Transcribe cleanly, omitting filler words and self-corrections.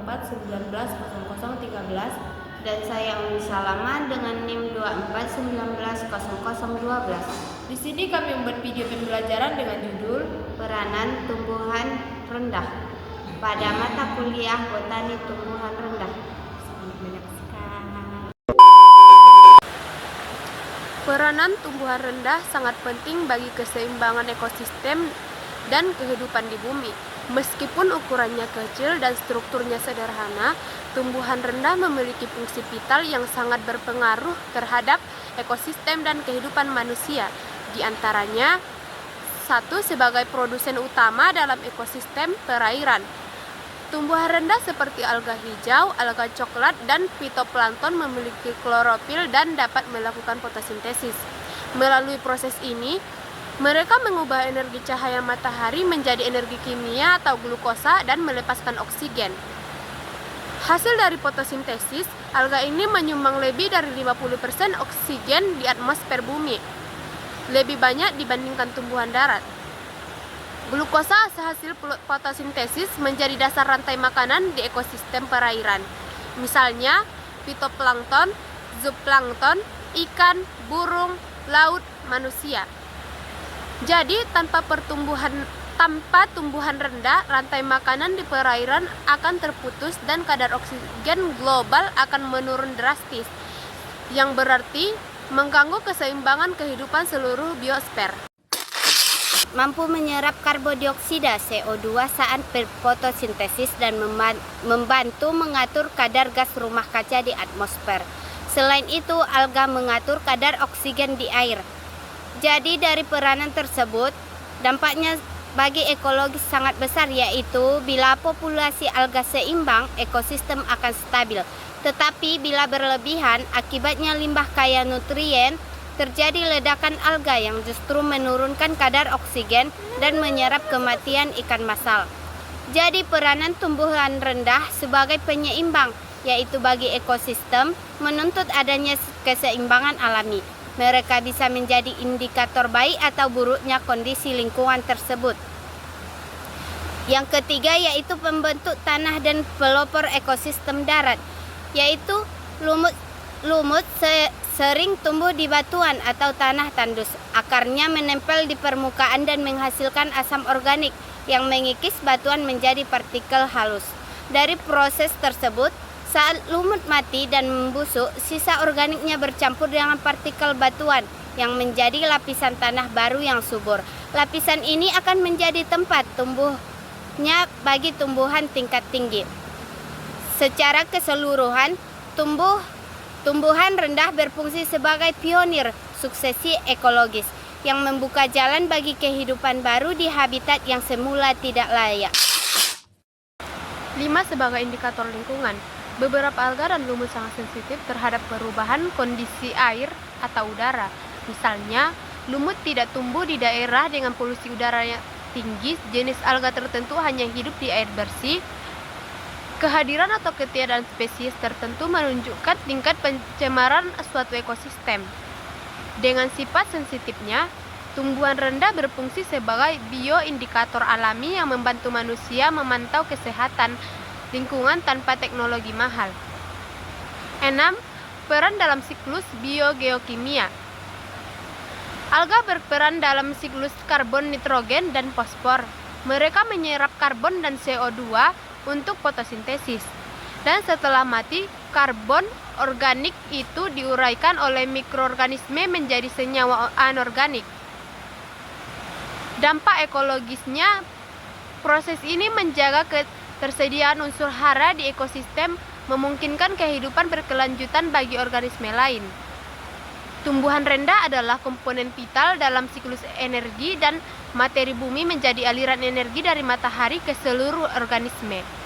24190013. Dan saya Umi Salama dengan NIM 24190012. Di sini kami membuat video pembelajaran dengan judul Peranan tumbuhan rendah pada mata kuliah Botani Tumbuhan Rendah. Selamat menyaksikan. Peranan tumbuhan rendah sangat penting bagi keseimbangan ekosistem dan kehidupan di bumi. Meskipun ukurannya kecil dan strukturnya sederhana, tumbuhan rendah memiliki fungsi vital yang sangat berpengaruh terhadap ekosistem dan kehidupan manusia. Di antaranya, 1. Sebagai produsen utama dalam ekosistem perairan. Tumbuhan rendah seperti alga hijau, alga coklat, dan fitoplankton memiliki klorofil dan dapat melakukan fotosintesis. Melalui proses ini, mereka mengubah energi cahaya matahari menjadi energi kimia atau glukosa dan melepaskan oksigen. Hasil dari fotosintesis, alga ini menyumbang lebih dari 50% oksigen di atmosfer bumi, lebih banyak dibandingkan tumbuhan darat. Glukosa hasil fotosintesis menjadi dasar rantai makanan di ekosistem perairan. Misalnya, fitoplankton, zooplankton, ikan, burung, laut, manusia. Jadi, tanpa tumbuhan rendah, rantai makanan di perairan akan terputus dan kadar oksigen global akan menurun drastis, yang berarti mengganggu keseimbangan kehidupan seluruh biosfer. Mampu menyerap karbon dioksida CO2 saat berfotosintesis dan membantu mengatur kadar gas rumah kaca di atmosfer. Selain itu, alga mengatur kadar oksigen di air. Jadi dari peranan tersebut, dampaknya bagi ekologi sangat besar, yaitu bila populasi alga seimbang, ekosistem akan stabil. Tetapi bila berlebihan, akibatnya limbah kaya nutrien, terjadi ledakan alga yang justru menurunkan kadar oksigen dan menyerap kematian ikan massal. Jadi peranan tumbuhan rendah sebagai penyeimbang, yaitu bagi ekosistem, menuntut adanya keseimbangan alami. Mereka bisa menjadi indikator baik atau buruknya kondisi lingkungan tersebut. Yang ketiga yaitu pembentuk tanah dan pelopor ekosistem darat, yaitu lumut sering tumbuh di batuan atau tanah tandus. Akarnya menempel di permukaan dan menghasilkan asam organik yang mengikis batuan menjadi partikel halus. Dari proses tersebut, saat lumut mati dan membusuk, sisa organiknya bercampur dengan partikel batuan yang menjadi lapisan tanah baru yang subur. Lapisan ini akan menjadi tempat tumbuhnya bagi tumbuhan tingkat tinggi. Secara keseluruhan, tumbuhan rendah berfungsi sebagai pionir suksesi ekologis yang membuka jalan bagi kehidupan baru di habitat yang semula tidak layak. 5. Sebagai indikator lingkungan. Beberapa alga dan lumut sangat sensitif terhadap perubahan kondisi air atau udara. Misalnya, lumut tidak tumbuh di daerah dengan polusi udara yang tinggi. Jenis alga tertentu hanya hidup di air bersih. Kehadiran atau ketiadaan spesies tertentu menunjukkan tingkat pencemaran suatu ekosistem. Dengan sifat sensitifnya, tumbuhan rendah berfungsi sebagai bioindikator alami yang membantu manusia memantau kesehatan lingkungan tanpa teknologi mahal. 6. Peran dalam siklus biogeokimia. Alga berperan dalam siklus karbon, nitrogen, dan fosfor. Mereka menyerap karbon dan CO2 untuk fotosintesis. Dan setelah mati, karbon organik itu diuraikan oleh mikroorganisme menjadi senyawa anorganik. Dampak ekologisnya, proses ini menjaga ketersediaan unsur hara di ekosistem, memungkinkan kehidupan berkelanjutan bagi organisme lain. Tumbuhan rendah adalah komponen vital dalam siklus energi dan materi bumi menjadi aliran energi dari matahari ke seluruh organisme.